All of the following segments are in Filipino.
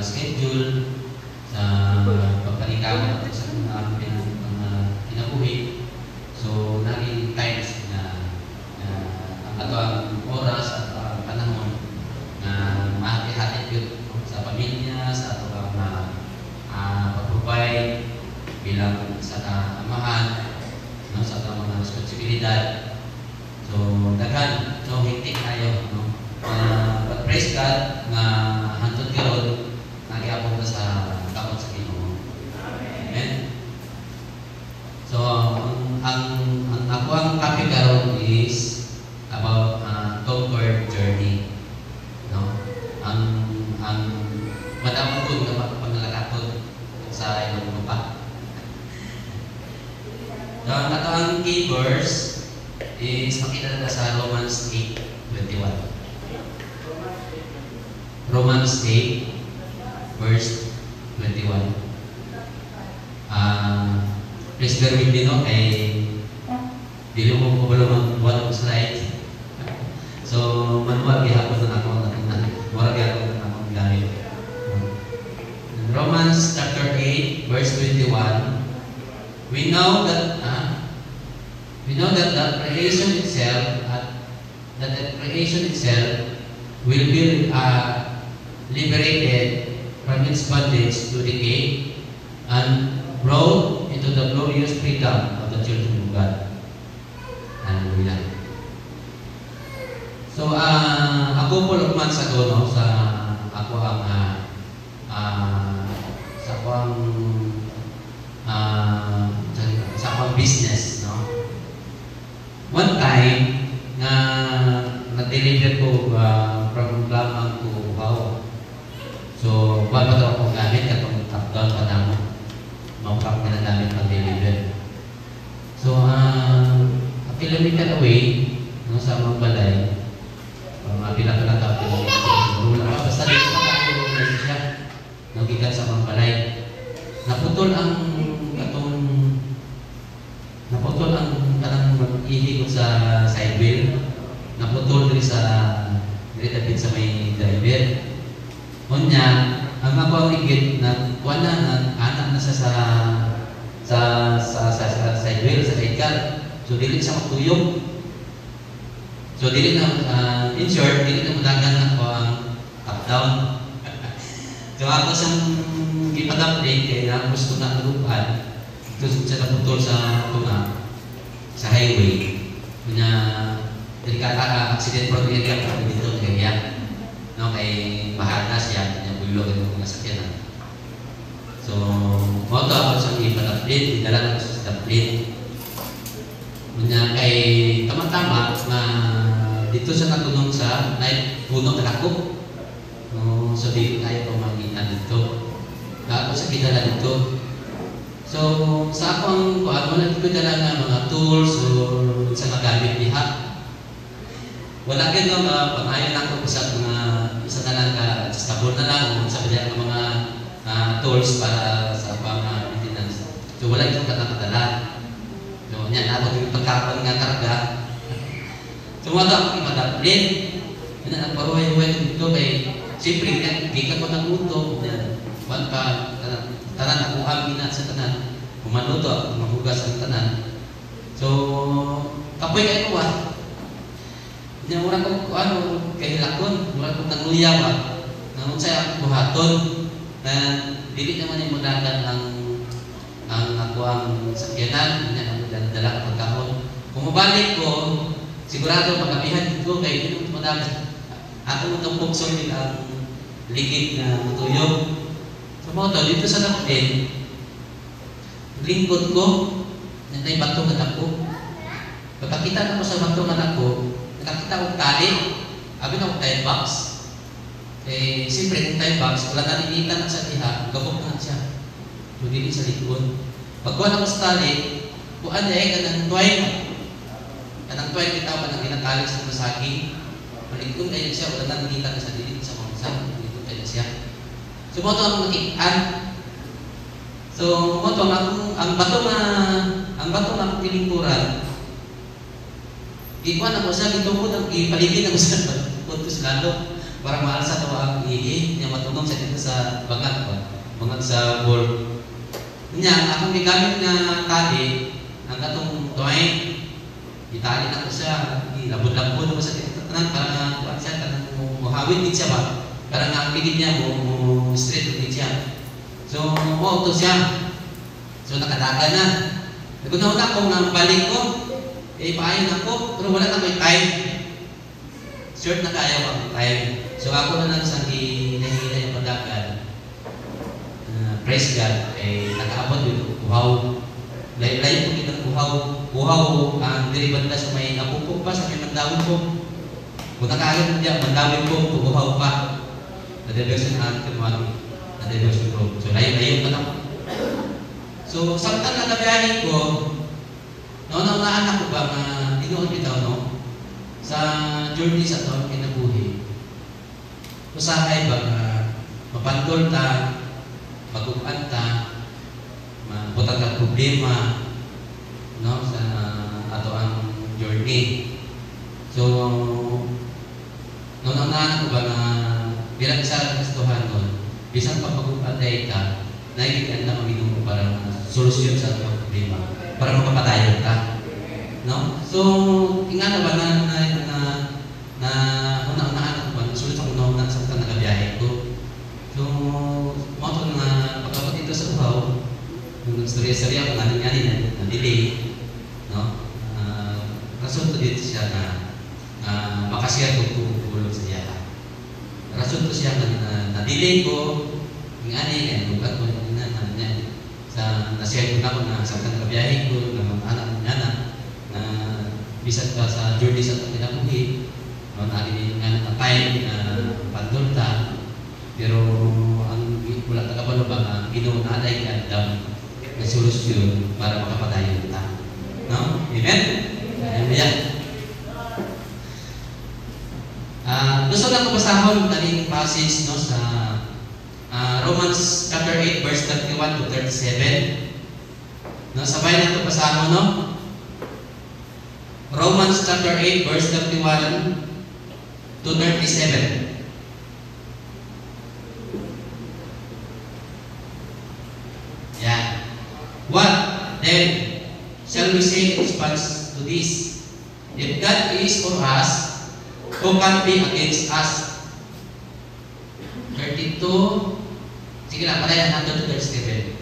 schedule sa pagpanikawan at sa mga pinabuhi. So, naging times na ang ato ang oras at ang panahon na mahati-hati yun sa pamilya, sa ato ang pag-provide bilang sa amahan, no, sa ato mga responsibilidad. So, daghan, no, higtik tayo, no. But praise God na hantod karon nagiabot na sa kamot sa Ginoo. Amen. So, ang ako ang topic karon is about conquered journey. No? Ang madamon ko na pangalakakot sa ilang lupa. So, ang key verse is makita na sa Romans 8:21. Romans 8, verse 21. Please bear with me, no? Dili mo ko wala mag slide. So, manual gihapon na ako mura gihapon na ako gamit. Romans chapter 8, verse 21. We know that the creation itself will be liberated from its bondage to decay and brought into the glorious freedom of the children of God. Hallelujah. So, ako po lang man sa dono sa ako ang business, no? One time na na-deliver ko from Lamang to Wow. So, wala pa akong gamit katong top-down pa na mo. Mapap na namin pag-deliver. So, a kilometer away, no, sa mga balay, mga pinapalata kilometer. Basta dito pa ako na siya. Nagikan sa mga balay. Naputol ang kanang mag-ihi ko sa sidewheel. Naputol din sa dapit sa may driver. Unya, ang ako ang igit na wala na anak na sa sidewheel, sa sidecar. So, dili siya magtuyog. So, dili na, in short, dili na madagan ako ang top-down. So, ako siyang ipadapdate kaya gusto na nalupan. Gusto siya naputol sa sa highway. Unya, delikata accident prone area ko dito kaya. No, kay bahana siya, kanya bulog ng mga sakyanan. So, moto ako sa ipa-update, dinala ko sa update. Kanya kay tama-tama na dito sa natunong sa puno na ako. No, so di tayo pamagitan dito. Ako sa kidala dito. So, sa akong wala ko dala na mga tools o sa magamit diha. Wala kayo pang-ayon ako sa mga isa na lang sabon na lang o sa kanya ng mga tools para sa pang-maintenance. So, wala itong katakadala. So, yan, ako yung pagkapan nga karga. So, wala akong imadaplit. Yan, ang paruhay-huhay dito kay siyempre, gikan ko ng luto. Yan, wala pa, tanan ako amina sa tanan. Kumanuto, mahugas ang tanan. So, kapoy kayo ko Yang orang ko kay lakon, murag ko tangluyaw nang saya ako buhaton na dili naman yung mudagan ang ako ang sakyanan nya ang dala ka pagkaon. Kung mabalik ko, sigurado magabihan ko kay dili mo mudagan. Ako utang pukson din ang ligid na tuyog. So mo to dito sa Lakden, lingkod ko nay bato nga ako. Pagkakita ko sa bato nga ako, nakakita akong tali, abi na akong tie box. Siyempre yung tie box, wala na ninitan sa diha, gabok na siya. Hindi sa likod. Pagkuhan ako sa tali, kuhan niya kanang twine. Kanang twine kita pa nang ginatali sa masagi. Malikod kayo siya, wala na ninitan sa dilit sa mga malikod kayo siya. So, mo ito ang makikaan. So, mo ito ang bato na pilingkuran. Ikuan ako siya, itungkod ang ipaligid ako sa pagpuntos lalo para maalsa ito ang ihi niya matulong sa dito sa bangag sa board. Nya akong gigamit nga tali ang katong twine. Itali na ko siya, ilabod-labod mo sa tanan para nga kuan siya kanang muhawid din siya ba. Para nga ang pigid niya mo straight din siya. So mo to siya. So nakadaga na. Naguna-una ko nga balik ko, paayon ako, pero wala na may time. Short na kaya ang time. So ako na lang sa hinahila yung padagan. Praise God, nakaabot yung uhaw. Layo-layo ko kitang uhaw ang diribanda sa may napupok pa, sa may mandawin ko. Kung nakagad niya, mandawin ko, uhaw pa. Na-diversion na kumagi. Na-diversion ko. So layo-layo ka lang. So, samtang nagabiyahin ko, naunaan ako ba nga inuon bitaw, no? Sa journey sa taon kinabuhi. Usahay ba nga mapandol ta, magupan ta, mabutang ka problema, no? Sa ato ang journey. So, naunaan ako ba nga bilang isa kastuhan nun, bisan pa magupan tayo ka, naigitan na Panginoon para solusyon sa ating problema, para makapatayon ka. No? So, ingana ba na una-unaan ako ba, sulit ako na sa nagabiyahe ko. So, mga ito na pagkapat ito sa uhaw, yung storya-storya ako nanin na delay, no? Rason to dito siya na makashare ko tulong sa iya. Rason to siya na delay ko, yung ani, lugat ko sa nashare ko na ako na sa kanabiyahe ko, na mga anak niya na bisat ka sa journey sa kinabuhi, nari nga na time na pandulta, pero ang wala tagapalo ba ang inuunalay ka ang na solusyon para makapatayon ta. No? Amen? Amen. Gusto lang ko basahon kaning passage no sa Romans chapter 8 verse 31 to 37. No, sabay na ito basahon, no? Romans chapter 8 verse 31 to 37. Yeah. What then shall we say in response to this? If God is for us, who can be against us? 32. Sige lang, palayan natin to 37.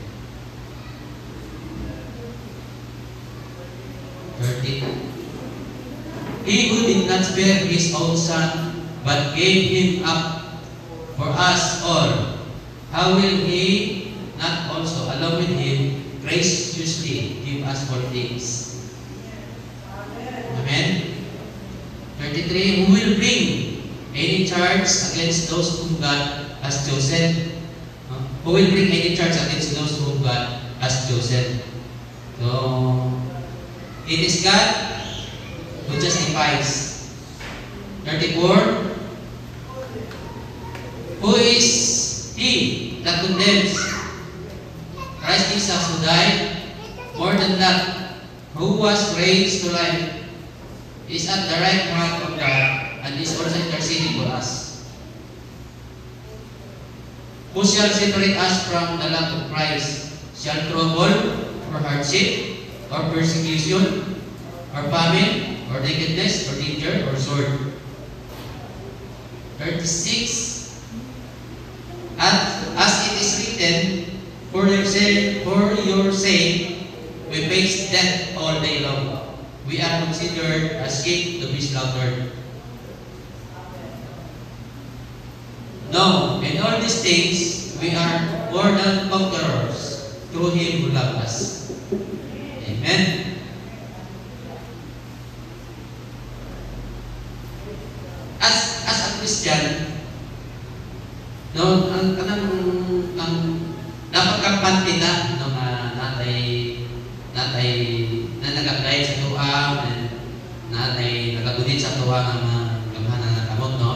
30. He who did not spare his own son, but gave him up for us all, how will he not also, along with him, graciously give us all things? Amen? 33. Who will bring any charge against those whom God has chosen? Who will bring any charge against those whom God has chosen? So, it is God who justifies. 34. Who is he that condemns? Christ Jesus who died, more than that, who was raised to life, is at the right hand of God, and is also interceding for us. Who shall separate us from the love of Christ? Shall trouble, or hardship, or persecution, or famine, or nakedness, or danger, or sword? 36. As it is written, for your sake, we face death all day long. We are considered as sheep to be slaughtered. No, in all these things, we are more than conquerors through Him who loved us. Amen. As a Christian, no, ang dapat kang pantina no natay na nagagay sa tuwa, natay nagagunit sa tuwa nga gamhanan nga kamot, no?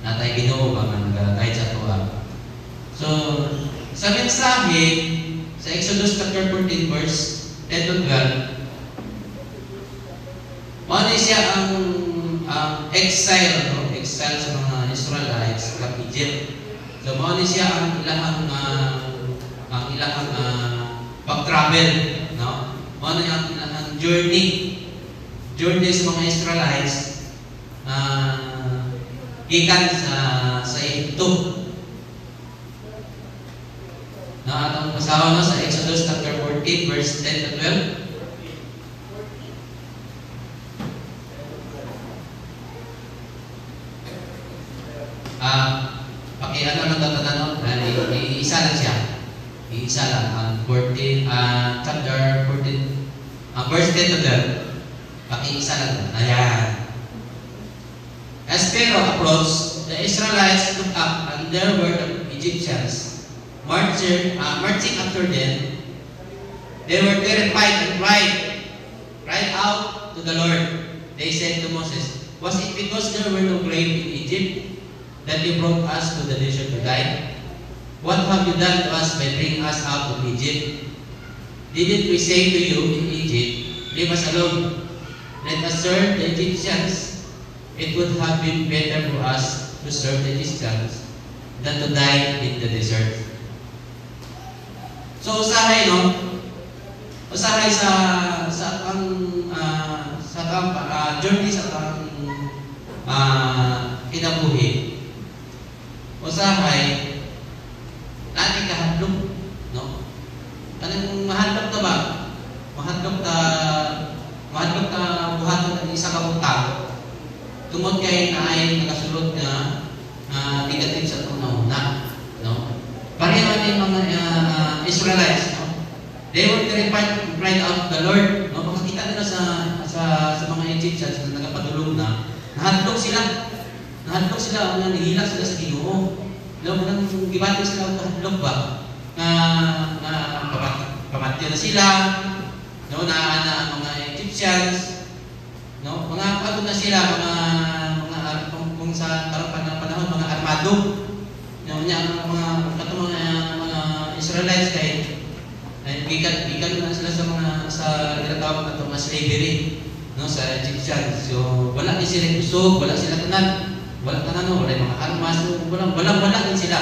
Natay Ginoo ba nga nagagay sa tuwa. So, sa mensahe sa Exodus chapter 14 verse 10 to 12, muna siya ang exile, no? Exile sa mga Israelites from Egypt. So mao ni siya ang ilahang pag-travel, no? Mao ni ang ilahang journey sa mga Israelites gikan sa Egypto. Na atong basahan no sa Exodus chapter 14 verse 10 to 12. Pakiano lang tatanan iisa lang siya. Iisa lang ang 14 chapter 14 verse 10 to 12. Pakiisa lang. Ayan. As Pharaoh approached, the Israelites looked up, and there were the Egyptians marching after them. They were terrified and cried out to the Lord. They said to Moses, "Was it because there were no grain in Egypt that you brought us to the desert to die? What have you done to us by bringing us out of Egypt? Didn't we say to you in Egypt, 'Leave us alone, let us serve the Egyptians'? It would have been better for us to serve the Egyptians than to die in the desert." So usahay sa journey sa kinabuhi. Usahay natin kahadlok, no? Kanang mahadlok ta ba? Mahadlok ta buhaton ang isa ka utang. Tungod kay naay nakasulod nga negative sa una, no? Pareho din mga Israelites, no? They were terrified and cried out to the Lord, no? Makakita nila sa mga Egyptians na nagapadulong na, nahadlok sila, nahihila sila sa Ginoo. No, nang gibati sila ang hadlok ba? Pamatyo na sila, no, na mga Egyptians, no, mga pagod na sila, mga kung sa panahon mga armado, no, niya mga Israelites kay gikan na sila sa ginatawag na mga slavery, no, sa Egyptians. So wala ni sila kusog, wala sila tanan, wala mga armas, wala din sila,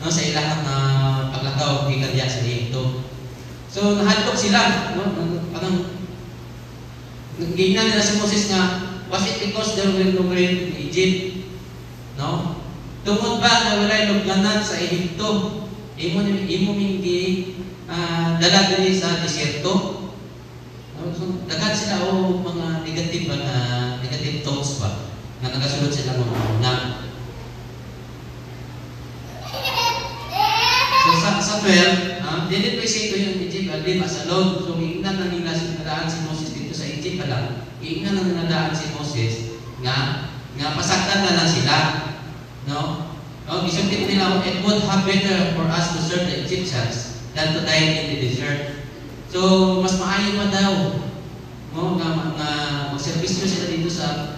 no, sa ilahang paglakaw gikan diya sa Egypto. So nahadlok sila, no, parang gingnan nila si Moses nga, was it because there were no grain in Egypt? No? Tungod ba na walay luglanan sa Egypto? Imo mingi dala diri sa desierto? No? So, daghan sila o mga negative thoughts ba na nagasulod sila mga una. So sa 12, didn't we say to you in Egypt, leave us alone? So ingnan na nila sinadaan si Moses dito sa Egypt pa lang. Ingnan na nadaan si Moses nga pasaktan na lang sila. No? Isipin nila, it would have better for us to serve the Egyptians than to die in the desert. So mas maayo pa daw, no, nga magservisyo sila dito sa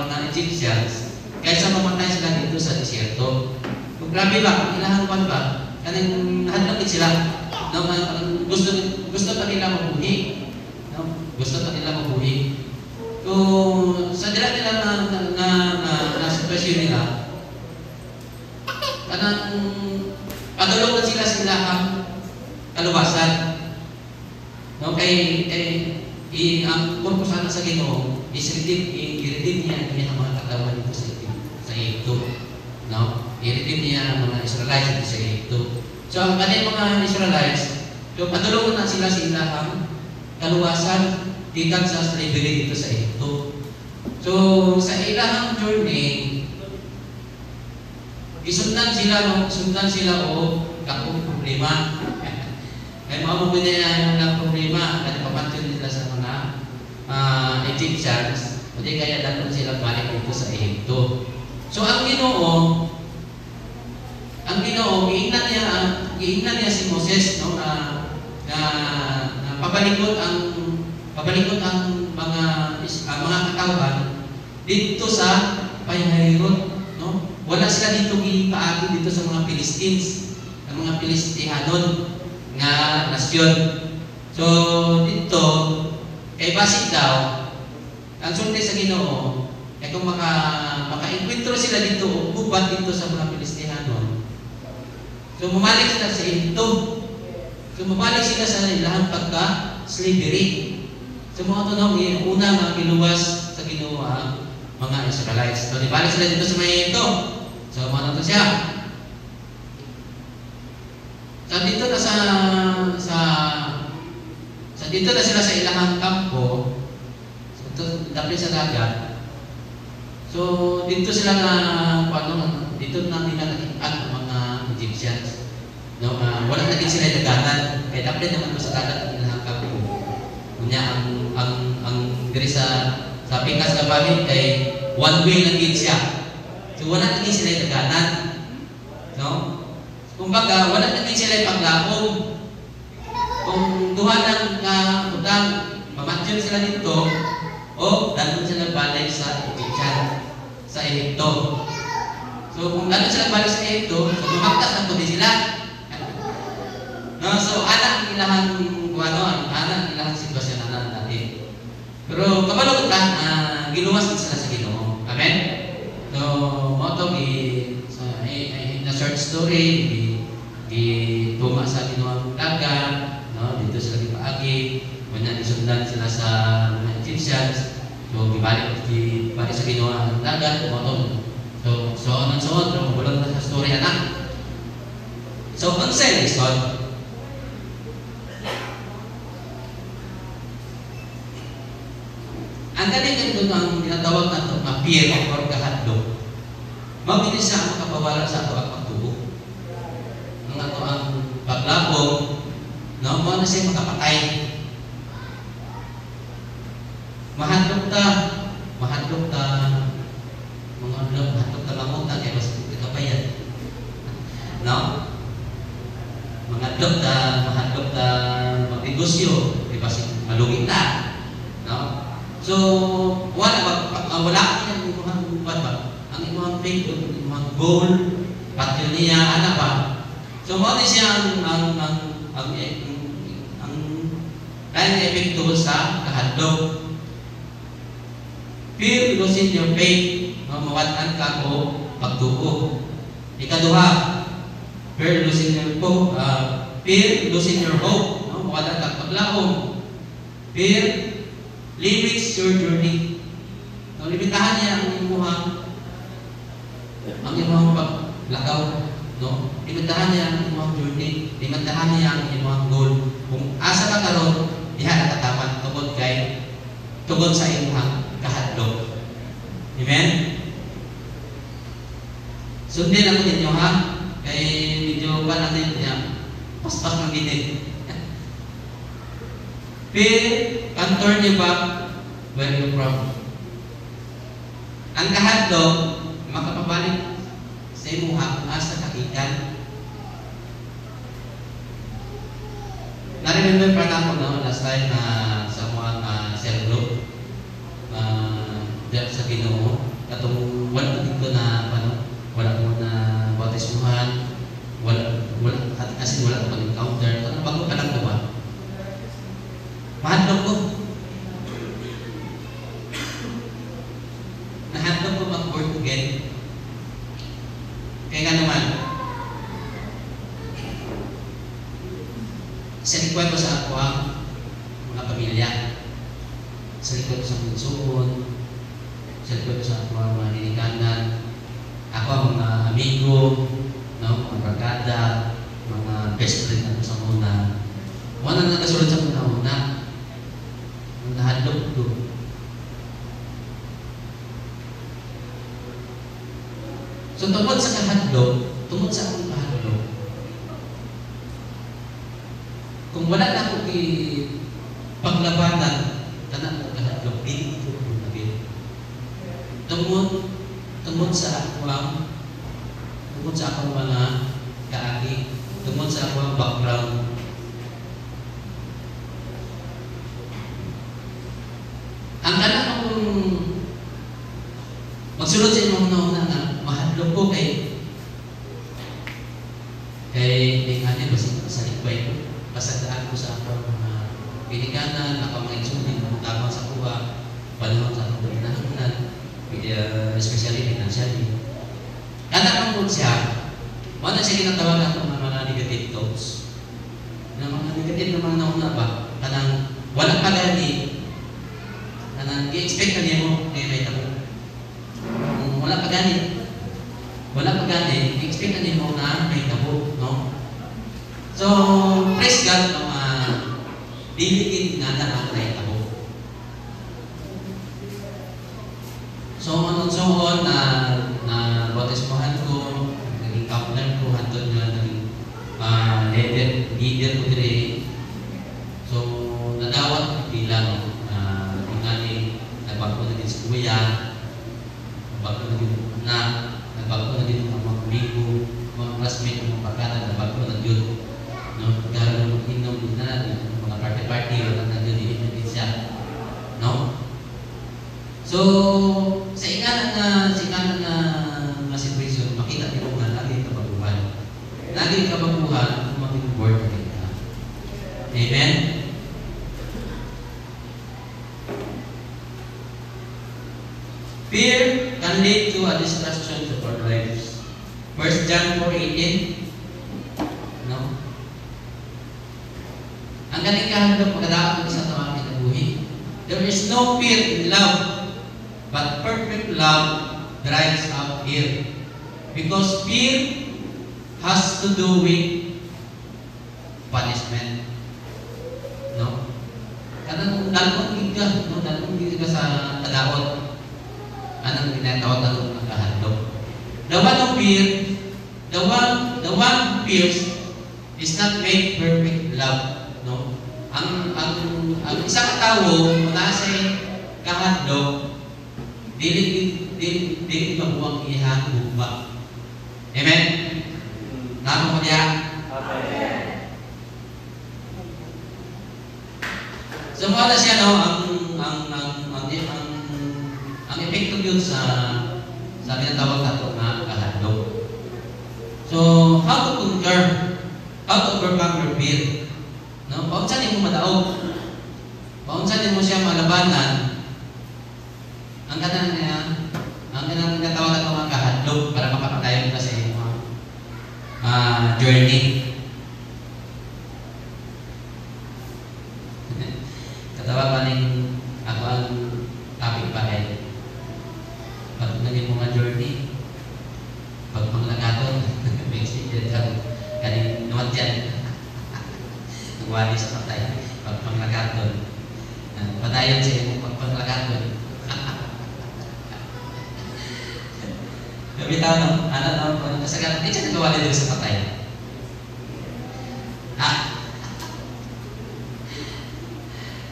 mga Egyptians kaysa mamatay sila dito sa desierto. Kung grabe ba, ilahan pa ba? Kanang nahadlok sila, no, gusto pa nila mabuhi, no? Gusto pa nila mabuhi. So sa dila nila na sitwasyon nila, kanang padulong na sila sa ilahang kaluwasan, no? Kay ang purpose na sa Ginoo is i-redeem niya ang mga katawan dito sa Egypto, no? I-redeem niya ang mga Israelites dito sa Egypto. So ang kanil mga Israelites, so padulungan na sila sa ilahang kaluwasan gikan sa slavery dito sa Egypto. So sa ilahang journey, sundan sila o dakong problema. Kaya mabubuti na yung problema at papantin nila sa mga Egyptians, hindi kaya dapat sila balik dito sa Egypto. So ang Ginoo, giingnan niya si Moses, no, na pabalikot ang mga katawan dito sa Paihirot, no? Wala sila dito gipaagi dito sa mga Philistines, ang mga Filistihanon nga nasyon. So dito kay basit daw ang sulti sa Ginoo kung maka-enkwentro sila dito o gubat dito sa mga Filistihanon, So mamalik sila sa Egypto. So mamalik sila sa ilahang pagka-slavery. So mga tanong, una nga giluwas sa ginawa mga Israelites. So nibalik sila dito sa may Egypto. So mga to siya. So dito na dito na sila sa ilahang kampo. So dapit sa dagat. So dito sila dito na nila nakikaan ang mga Egyptians. No, wala na din sila daganan. Kaya dapat naman sa dagat ang ilahang kampo. Kunya ang diri sa pikas nga bahin kay one way lang gid siya. So wala na din sila daganan. No? Kumbaga wala na din sila paglaom. Kung duha lang utang, mamatyon sila dito, o dalon sila balik sa Egyptian, sa Egypto. So kung dalon sila balik sa Egypto, so lumaktas na po din sila. No, so anak ang ilahang sitwasyon na natin. Pero kabalo ka, giluwas din sila sa Ginoo. Amen? So, mo ito, in a short story, tuma sa Ginoo ang dagat, no, dito sila gipaagi, kanya isundan sila sa mga Egyptians, so gibalik sa Ginoo ang dagat, mo so on and so on, pero magulang na sa story anak. So, unsay lesson? Ang galing ito ang tinatawag na ito, fear or kahadlok. Mabilis siya ang makapawalan sa ato ang pagtubo. Ang ato ang paglabong, no, mo na siya makapatay. Mahadlok ta, mangutan, kaya mas kapayan. No? Mahadlok ta, magnegosyo, di ba malugit ta. No? So, wala ang imuhang ang imuhang faith, ang imuhang goal, patyo niya, ano ba? So, mo ni siya ang epekto sa kahadlok. Fear losing your faith, no, mawatan ka o pagtuo. Ikaduha, fear losing your hope, no, mawatan ka paglaom. Fear limits your journey. No, limitahan niya ang imuhang paglakaw. No? Limitahan niya ang imuhang journey. Limitahan niya ang imuhang goal. Kung asa ka karon, diha nakatapat tungod sa imuhang kahadlok. Amen? Sundin ako ninyo ha. Kay medyo pa natin niya. Paspas ng minute. Fear can turn you back where you're from. Ang kahadlok, makapabalik sa imuhang asa kakikan. Na-remember pa na ako, no, last time sa mga cell group sa Ginoo, katong wala dito na wala mo na bautismuhan, wala ko pag-encounter, bago pa lang gawa. Mahadlok ko. Nahadlok ko mag-born again. Kaya nga naman, sa likod ko sa ako ang mga pamilya, sa likod ko sa bunsuon, sa likod ko sa ako ang mga ninikanan, ako ang mga amigo, no, mga barkada, mga best friend na sa muna. Wala na nakasulod sa muna-una. Nahadlok ko. So, tungkol sa kahadlok, tungkol sa akong kahadlok, kung wala na ako paglabanan, tanan ko kahadlok, dito ko nabil. Tungkol sa akong mga kaagi, tungkol sa akong background, ang anak kong magsulod sa inyong nauna na mahadlok ko kay ano ba sa likway ko, pasadaan ko sa akong mga pinikanan, ako mga insulin, tabang sa kuha, panahon sa akong pinahanan, especially financially. Anak kong siya, wala siya kinatawagan ng mga wala pa gani, i-expect na niya mo, may tabo. Wala pa gani, i-expect na niya mo na may tabo, no? So, praise God, no, diligid nga na ang may tabo. So, anong na bautismohan ko, naging counselor ko, hantod nga naging leader ko dire. So, nadawat pila, no, ingani, nagbago na din sa kuya, nagbago na din na, nagbago na din ang mga kuligo, mga classmate, mga pagkata, nagbago na din, no, gano'n ng inom din na, mga party-party, wala na din siya, no? So, sa ikanan na situation, makita nyo nga lagi kabaguhan. Lagi kabaguhan, kung maging board na kita. Amen? Fear can lead to a destruction of our lives. 1 John 4:18. No? Ang galing kahandog pagkadaan sa tawag ng buhay. There is no fear in love, but perfect love drives out fear. Because fear has to do with punishment. No? Kanang dalawang giga, no? Dalawang giga sa kadawat. Anong ginatawag ng naghahandog. The one of fear, the one who fears is not made perfect love. No? Ang isang tao, mula sa kahandog, dili mabuang ihang bumba. Amen? Namo mo niya? Amen. So, muna siya, no, ang epekto yun sa tinatawag nato na kahandog. So, how to conquer? How to overcome your fear? No? Paunsan mo madaog. Paunsan mo siya malabanan. Ang kanang tinatawag nato mga kahandog para makapatayon ka sa iyong journey. Katawag pa rin ako ang topic pa rin. Pag naging mga journey, pag panglagaton, kaning nuwat yan. Nagwali sa patay. Pag panglagaton, patayon sa iyong pag panglagaton. Bitaw no, kasagat, di siya nagwali dito sa patay.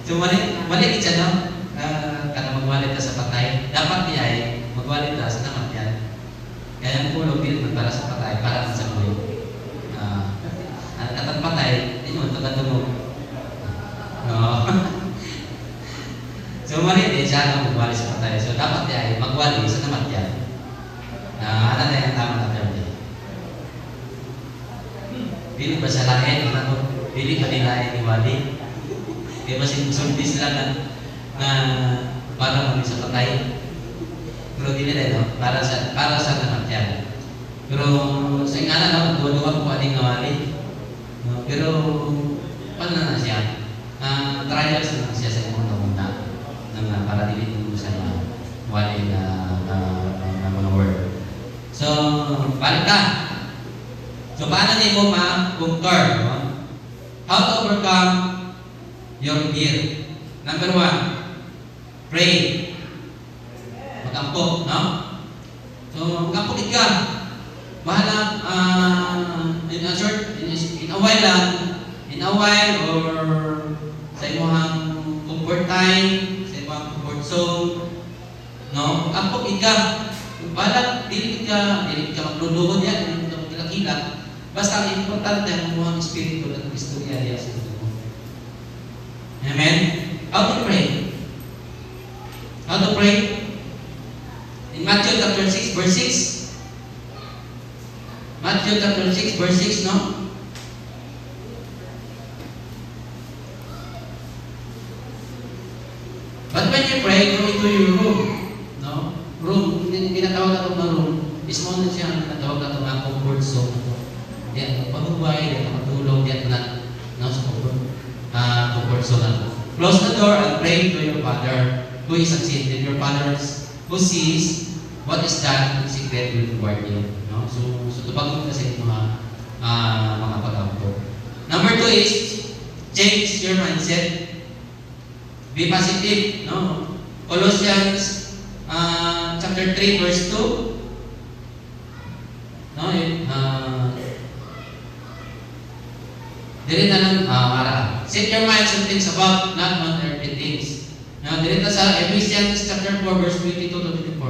So, mali siya, no? Kana magwalit ka sa patay. Dapat niya ay magwalit ka sa naman yan. Kaya ang pulong din para sa patay, para sa buhay. Katang patay, hindi mo ito katulog. No? So, mali din siya na magwalit sa patay. So, dapat niya ay magwalit sa naman yan. Ano na yung tama na term niya? Dili ba siya lain? Dili ba nila ay iwali? Kaya ba sinusundis sila na para mami sa patay? Pero dili na, no? Para sa namatyan. Pero sa ingana, no? Duwa-duwa po aling nawali. No? Pero paano na siya? Trials na siya sa imong na para dili mo sa wali na mga word. So, balik ka. So, paano niyo mo ma-conquer? No? How to overcome your fear? Number 1, pray. Mag-ampok, no? So, mag-ampok ka. Bahala, in a while or sa imong comfort time, sa imong comfort zone, no? Mag-ampok ka. Bahala, dili ka magluluhod yan, dili ka magkilakila. Basta ang importante ang mga espiritu at istorya niya sa ito. Amen? How to pray? How to pray? In Matthew chapter 6, verse 6. Matthew chapter 6, verse 6, no? But when you pray, go into your room. No? Room, tinatawag na ito na room. Is mo na siya ang tinatawag na ito na comfort zone. Diyan, pagbubuhay, diyan, matulog, diyan na, no, sa comfort zone. Close the door and pray to your Father who is unseen. Your Father who sees what is done in secret will reward you. No? So tupagod kasi yung mga pag-ampo. Number 2 is change your mindset. Be positive. No? Colossians chapter 3 verse 2. No? Dili na lang set your minds on things above, not on earthly things. Now, dito sa Ephesians chapter 4 verse 22 to 24.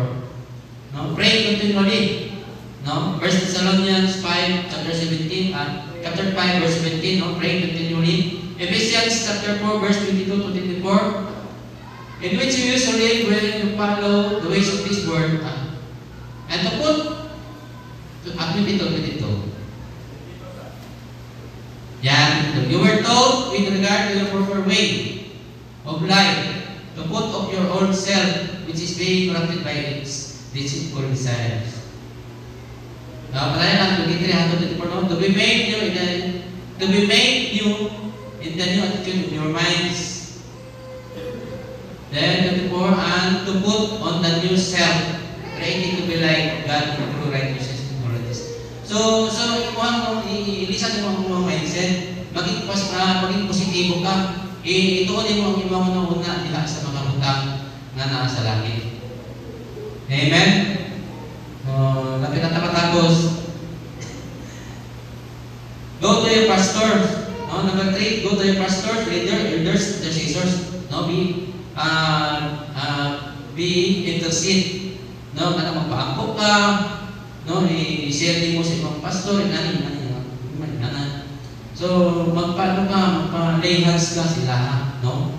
No? Pray continually. No? 1 Thessalonians 5 chapter 17 chapter 5 verse 17. No? Pray continually. Ephesians chapter 4 verse 22 to 24. In which you used to live when you follow the ways of this world. And to put 22. Yan. You were told with regard to the proper way of life to put off your old self, which is being corrupted by its deceitful desires. Now, palayan lang, 23 to be made new in the new attitude of your minds. Then 24, and to put on the new self, created to be like God through righteousness and holiness. So ilisan mo ang mga mindset, maging positibo ka, ituunin mo ang imong una nila sa mga butang na nasa langit. Amen? Lapit na tapos. Go to your pastors. Number 3, go to your pastors, leaders, intercessors. Be intercede. Kana magpaangkop ka, i-share din mo sa ibang pastor, so, magpa-lay hands ka sila, no?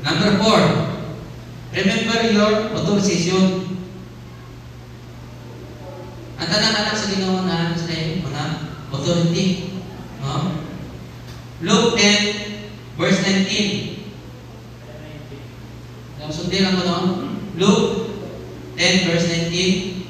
Number 4, remember your authorization. Ang tanan-tanan sa ginawa na sa mga authority, no? Luke 10, verse 19. Sundin lang mo, no? Luke 10 verse 19.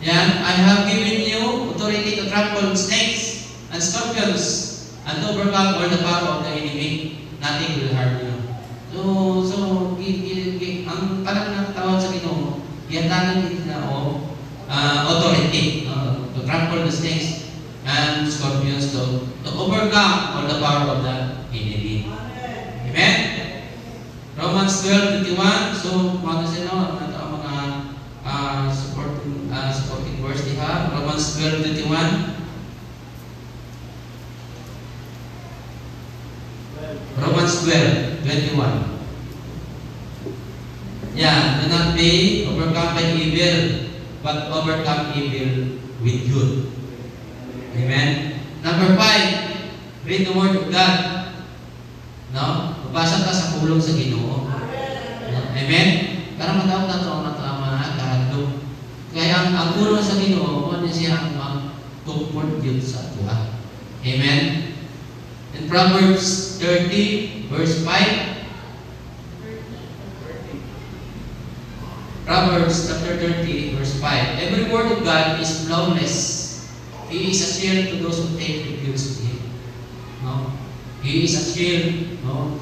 Yan, I have given you authority to trample snakes and scorpions and to overcome all the power of the enemy. Nothing will harm you. So ang parang natawag sa Ginoo, iyantanan din na authority to trample the snakes and scorpions to overcome all the power of the enemy. Amen? Romans 12:21. So, mga sino, ang mga supporting verse diha. Romans 12:21. Romans 12:21. Yeah, do not be overcome by evil, but overcome evil with good. Amen? Number 5, read the Word of God. No? Magbasa ka sa pulong sa Ginoo. Amen? Para matawag na ito ang mga kahadlok. Kaya ang pulong sa Ginoo, ano siya ang comfort yun sa tuwa. Amen? In Proverbs 30, verse 5. Proverbs chapter 30, verse 5. Every word of God is flawless. He is a shield to those who take refuge in Him. No? He is a shield. No?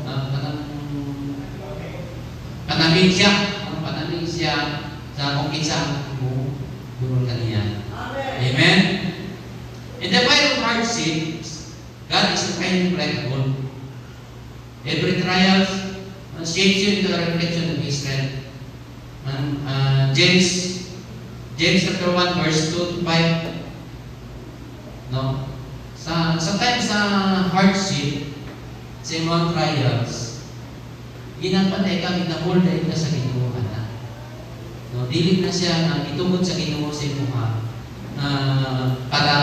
Panamig siya sa kung kinsa mo durong kaniya. Amen? In the fire of hardships, God is implacable. Every trial shapes you into a reflection of His strength. James chapter 1 verse 2 to 5. No? Sometimes sa hardship, sa mga trials, ginapatay ka, ginamulday ka sa Ginoo na. No? Dili na siya na itungod sa Ginoo sa imuha para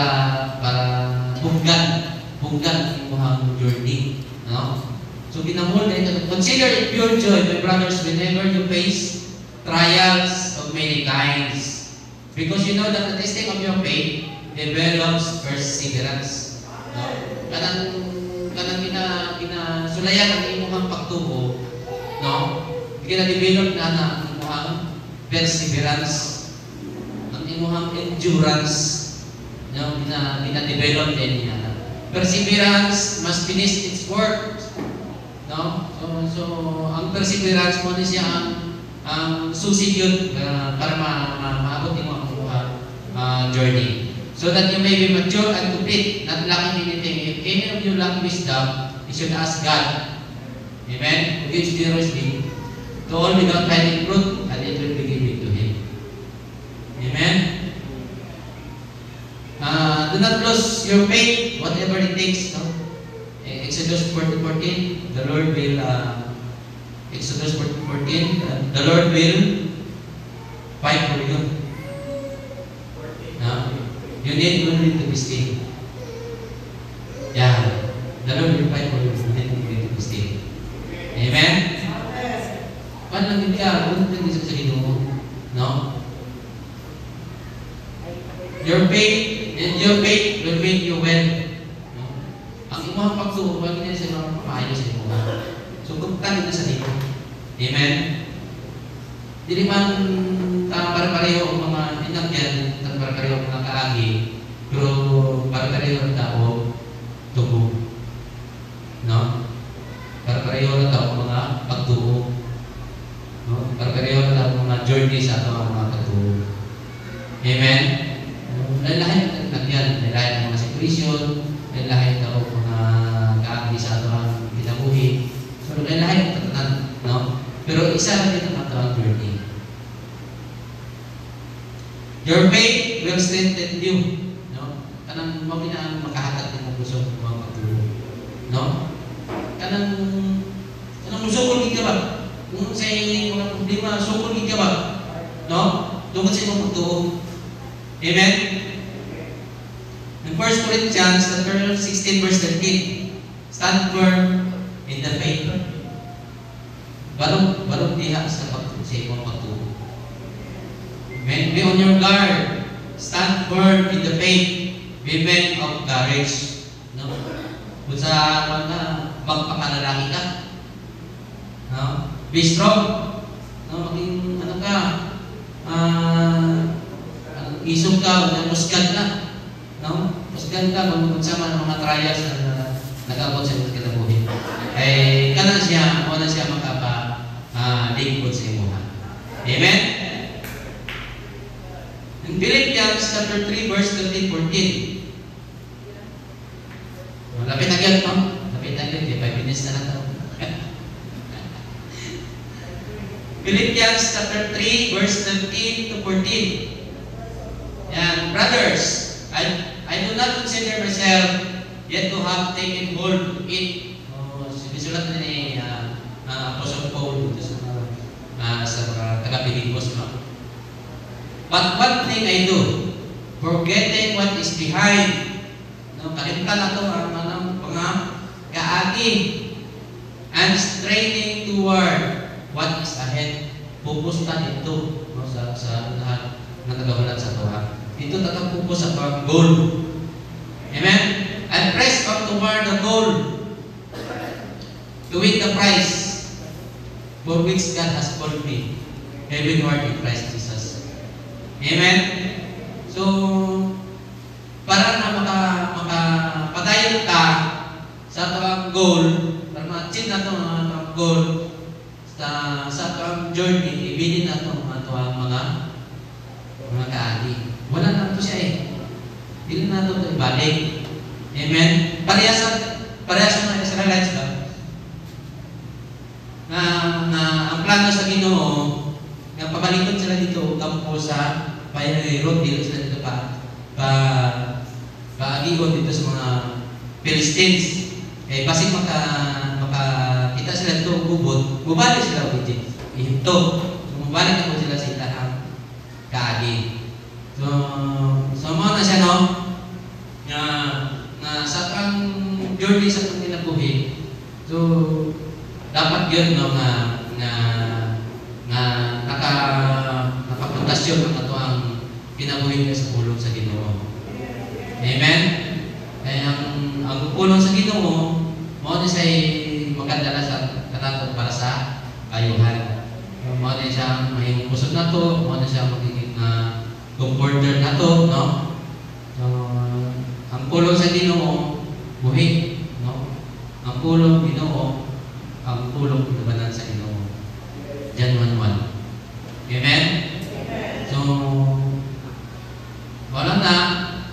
hunggan imuhang journey. No? So ginamulday ka. Consider it pure joy, my brothers, whenever you face trials of many kinds, because you know that the testing of your faith develops perseverance. No? Kanang ginasulayan ang imong pagtuo, no? Gina-develop na ang imong perseverance, ang imong endurance, no? Gina-develop din niya. Perseverance must finish its work. No? So ang perseverance mo ni siya ang susi para maabot mo ang journey. So that you may be mature and complete, not lacking anything. If any of you lack wisdom, you should ask God. Amen? Who gives generously to all without finding fruit, and it will be given to him. Amen? Do not lose your faith, whatever it takes. No? Exodus 40:14, the Lord will Exodus 40:14, the Lord will fight for you. You need only to be still. Yeah, the Lord will fight for you. You need to be still. Amen? Paano lang hindi kung hindi sa Ginoo? No? Your faith will make you well. No? Ang imong pagtuo, wag niya sa mga maayo sa imo. So, kumtan ito sa dito. Amen? Dili man para-pareho ang mga inakyan, para-pareho ang mga kaagi, pero para-pareho ang tao, tubo. No? Para-pareho ang tao mga pagtuo. No? Para-pareho ang tao mga journey sa ato ang mga pagtuo. Amen? Lahat ng inakyan, lahat ng mga situation, lahat ng mga kaagi sa ato ang kinabuhi. So, lahat ng tatanan. No? Pero isa rin ito ang ato ang journey. Your faith will strengthen you. No? Kanang mabinaan makahatag ng gusto ng mga pagtulo. No? Kanang musukol ka ba? Kung sa mga problema, sukol ka ba? No? Tungkol sa inyong pagtulo. Amen? In 1 Corinthians 16:13, stand firm in the faith. Balong diha sa inyong pagtulo. Be on your guard. Stand firm in the faith. Be men of courage. No? Kung sa mga magpakalalaki ka. No? Be strong. No? Maging ano ka. Isog ka. Musgan ka. No? Musgan ka. Kung sama ng mga trials na nag-abot sa mga kinabuhi. Ay, kanan siya. Muna siya makapa-lingkod sa imo. Amen? In Philippians chapter 3, verse 13-14. Lapit na yan, no? Lapit na yan. 5 minutes na lang daw. Philippians chapter 3, verse 13-14. Yan, brothers, I do not consider myself yet to have taken hold of it. Sinusulat na ni Apostle Paul sa taga-Pilipos, no? But one thing I do, forgetting what is behind, no, kalimtan na ito ang mga kaagi, and straining toward what is ahead. Pupustan ito, no, sa lahat na nagawalan sa Torah. Ito tatapupos sa Torah goal. Amen? And press on toward the goal to win the prize for which God has called me, heavenward in Christ Jesus. Amen? So, para na makapadayon ka sa tawag goal, para ma-achieve na ito ang goal sa tawag journey, ibinin na ito ang tawag mga kaagi. Wala na ito siya eh. Hindi na ito ibalik. Amen? Parehas sa mga Israelites ba? Na ang plano sa Ginoo, nga pabalikod sila dito kampo sa road dito sila dito paagigon dito sa mga Philistines. Basig makakita sila dito gubot, bubalik sila ulit Egypto. So, mabalik ako sila sa ilahang kaagi. So mo na siya, no? Na sa pang journey sa pagkinabuhi. So, dapat yun, no, nakapundasyon ang ito ang kinabuhi niya sa pulong sa Ginoo. Amen? Kaya ang pulong sa Ginoo, mo na siya magandala sa kanato para sa kayuhan. Mo na siya may pusod na to, mo na siya magiging comforter na to, no? So, ang pulong sa Ginoo, buhi, no? Ang pulong Ginoo, ang pulong labanan sa Ginoo. John 1:1. Amen? So, wala na,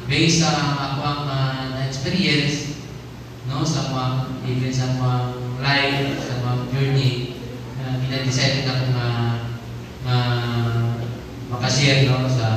based sa ako ang na-experience, no, sa mga, even sa mga life, sa mga journey, ina-decide na akong makashare, no, sa